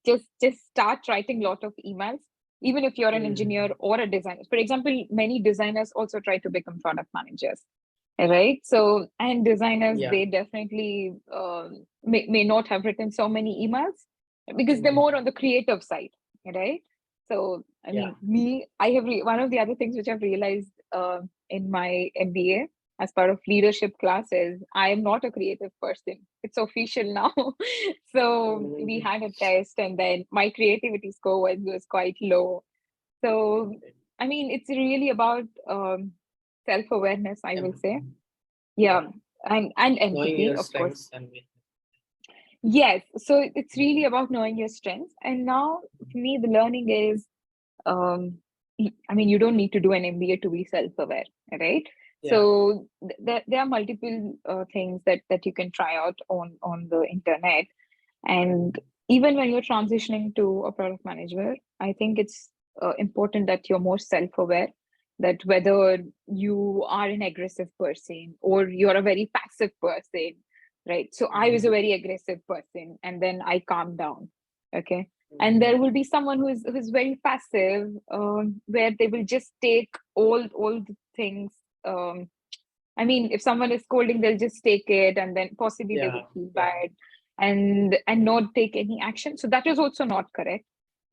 just start writing a lot of emails, even if you're an engineer or a designer. For example, many designers also try to become product managers, right? So, and designers, Yeah. they definitely may not have written so many emails because they're more on the creative side, right? So, I Yeah. mean, me, I have one of the other things which I've realized in my MBA as part of leadership classes, I am not a creative person. It's official now. So we had a test, and then my creativity score was quite low. So, I mean, it's really about self-awareness, I will say. Yeah. Yeah, and Knowing empathy, your of course. strengths and weaknesses. Yes, so it's really about knowing your strengths. And now, for me, the learning is um, I mean, you don't need to do an MBA to be self-aware, right? Yeah. So there are multiple things that you can try out on the internet. And even when you're transitioning to a product manager, I think it's important that you're more self-aware, that whether you are an aggressive person or you're a very passive person, right? So I was a very aggressive person and then I calmed down. Okay. And there will be someone who's very passive, where they will just take all the things. I mean, if someone is scolding, they'll just take it, and then possibly they would feel bad, and not take any action. So that is also not correct,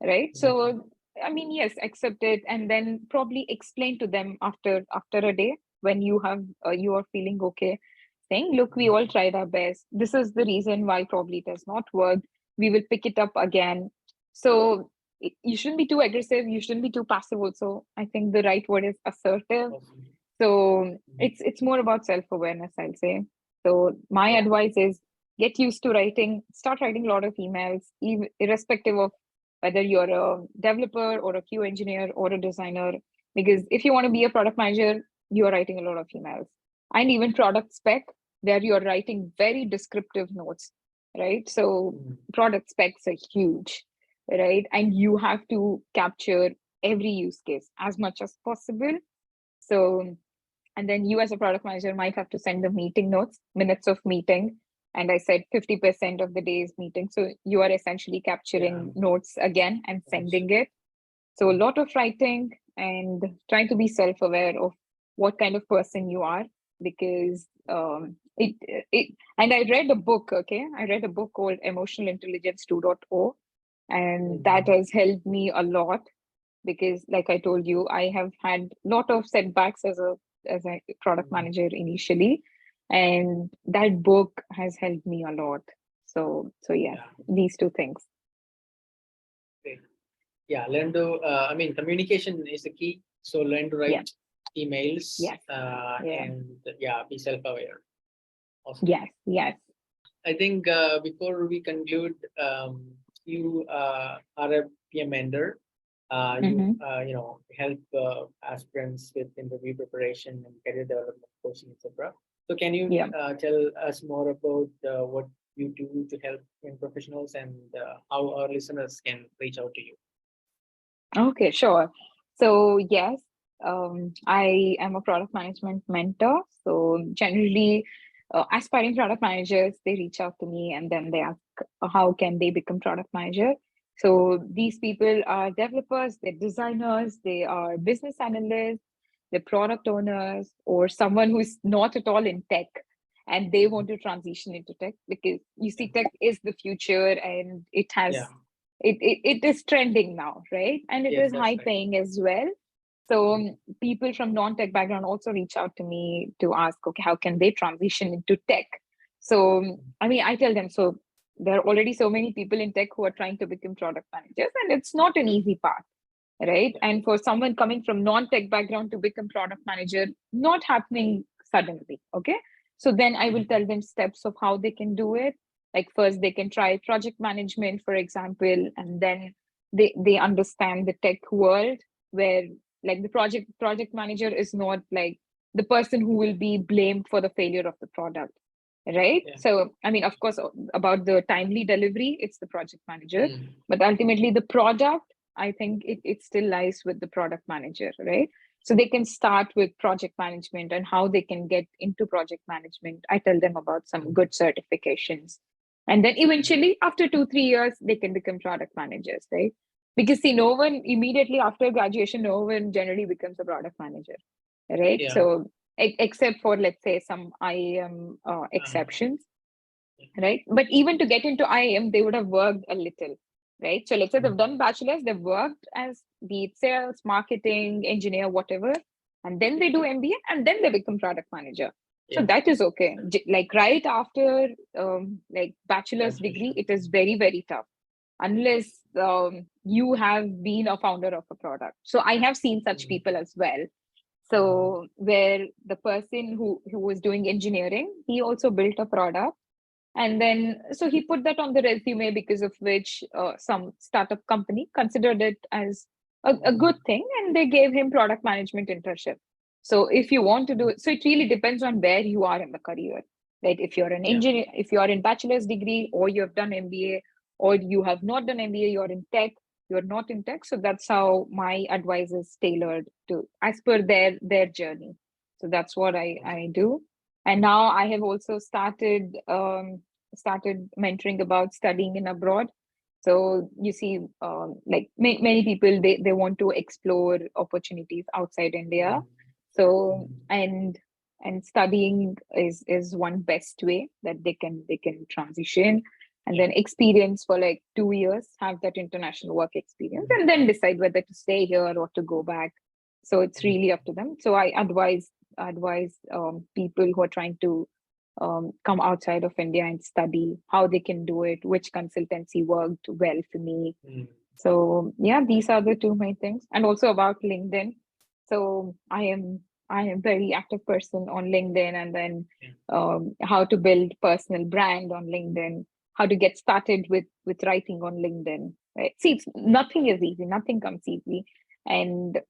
right? So I mean, yes, accept it, and then probably explain to them after a day when you are feeling okay, saying, "Look, we all tried our best. This is the reason why probably it has not worked. We will pick it up again." So you shouldn't be too aggressive. You shouldn't be too passive. Also, I think the right word is assertive. So it's more about self-awareness, I'll say. So my advice is get used to writing, start writing a lot of emails, irrespective of whether you're a developer or a Q engineer or a designer. Because if you want to be a product manager, you're writing a lot of emails. And even product spec, where you're writing very descriptive notes, right? So product specs are huge, right? And you have to capture every use case as much as possible. So, and then you as a product manager might have to send the meeting notes, minutes of meeting. And I said 50% of the day is meeting. So you are essentially capturing notes again and sending it. So a lot of writing and trying to be self-aware of what kind of person you are, because it and I read a book, okay? I read a book called Emotional Intelligence 2.0, and that has helped me a lot because, like I told you, I have had a lot of setbacks as a product manager initially, and that book has helped me a lot. So yes, these two things. Great. Yeah, learn to. I mean, communication is the key. So learn to write emails. And be self-aware. Awesome. Yes. I think before we conclude, you are a PM mentor. You help aspirants with interview preparation and career development coaching, etc. So can you tell us more about what you do to help young professionals and how our listeners can reach out to you? Okay, sure. So yes, I am a product management mentor. So generally, aspiring product managers, they reach out to me and then they ask how can they become product manager. So these people are developers, they're designers, they are business analysts, they're product owners, or someone who's not at all in tech and they want to transition into tech, because you see, tech is the future and it has it is trending now, right? And it is high paying as well. So people from non-tech background also reach out to me to ask, okay, how can they transition into tech? So I mean, I tell them, so there are already so many people in tech who are trying to become product managers, and it's not an easy path, right? And for someone coming from non-tech background to become product manager, not happening suddenly. Okay, so then I will tell them steps of how they can do it. Like first they can try project management, for example, and then they understand the tech world, where like the project manager is not like the person who will be blamed for the failure of the product, right? So I mean, of course, about the timely delivery, it's the project manager, but ultimately the product, I think it still lies with the product manager, right? So they can start with project management and how they can get into project management. I tell them about some good certifications, and then eventually after 2-3 years they can become product managers, right? Because see, no one immediately after graduation, no one generally becomes a product manager, right? So except for, let's say, some IAM exceptions, right? But even to get into IAM, they would have worked a little, right? So let's say they've done bachelor's, they've worked as be it sales, marketing, engineer, whatever, and then they do MBA and then they become product manager. So that is okay. Like right after like bachelor's degree, it is very, very tough unless you have been a founder of a product. So I have seen such people as well. So where the person who was doing engineering, he also built a product. And then, so he put that on the resume, because of which some startup company considered it as a good thing, and they gave him product management internship. So if you want to do it, so it really depends on where you are in the career. Like if you're an Yeah. engineer, if you're in bachelor's degree, or you have done MBA, or you have not done MBA, you're in tech, you're not in tech. So that's how my advice is tailored to as per their journey. So that's what I do. And now I have also started mentoring about studying in abroad. So you see, like many people, they want to explore opportunities outside India. So and studying is one best way that they can transition, and then experience for like 2 years, have that international work experience, and then decide whether to stay here or to go back. So it's really up to them. So I advise people who are trying to come outside of India and study how they can do it, which consultancy worked well for me. So yeah, these are the two main things. And also about LinkedIn. So I am very active person on LinkedIn, and then how to build personal brand on LinkedIn, how to get started with writing on LinkedIn. Right? See, nothing is easy, nothing comes easy, and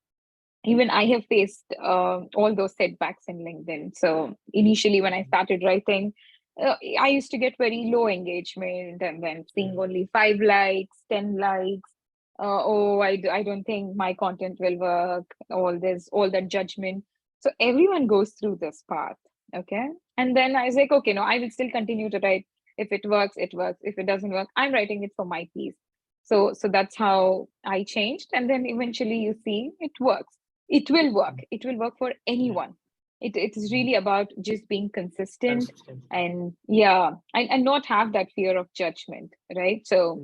even I have faced all those setbacks in LinkedIn. So initially, when I started writing, I used to get very low engagement, and then seeing only 5 likes, 10 likes. Oh, I don't think my content will work. All that judgment. So everyone goes through this path. Okay. And then I was like, okay, no, I will still continue to write. If it works, it works. If it doesn't work, I'm writing it for my piece. So that's how I changed. And then eventually you see it works. It will work. It will work for anyone. It is really about just being consistent, Consistent. and yeah, and not have that fear of judgment, right? So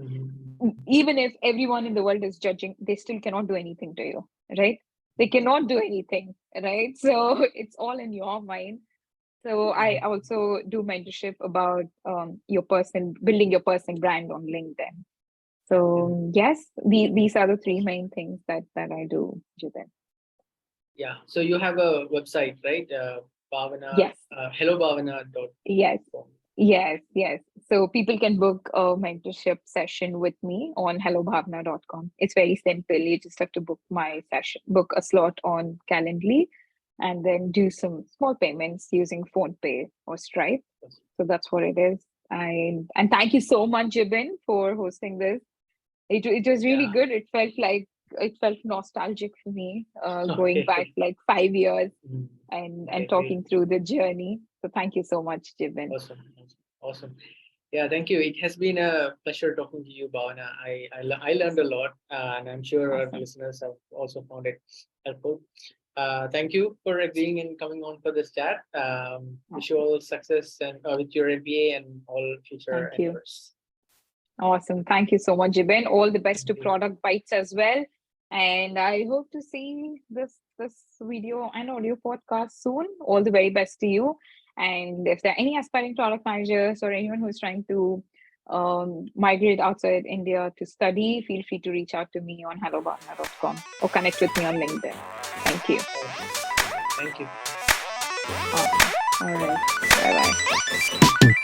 even if everyone in the world is judging, they still cannot do anything to you, right? They cannot do anything, right? So it's all in your mind. So I also do mentorship about building your person brand on LinkedIn. So yes, these are the three main things that I do, Jiten. Yeah. So you have a website, right? Bhavana, Yes, yes, hellobhavana.com. yes. So people can book a mentorship session with me on hellobhavna.com. It's very simple. You just have to book a slot on Calendly, and then do some small payments using PhonePe or Stripe. So that's what it is. And thank you so much, Jibin, for hosting this. It was really Yeah. good. It felt nostalgic for me, going back Okay. like 5 years and Okay. Great. talking through the journey. So thank you so much, Jibin. Awesome. Awesome. Yeah. Thank you. It has been a pleasure talking to you, Bhavana. I learned a lot, and I'm sure our Awesome. listeners have also found it helpful. Thank you for agreeing and coming on for this chat. Wish you Awesome. all success and with your MBA and all future Thank you. endeavors. Awesome. Thank you so much, Jibin. All the best to Thank you. Product Bites as well. And I hope to see this video and audio podcast soon. All the very best to you. And if there are any aspiring product managers or anyone who's trying to migrate outside India to study, feel free to reach out to me on hellobhavna.com or connect with me on LinkedIn. Thank you. Thank you. Awesome. All right. Bye bye.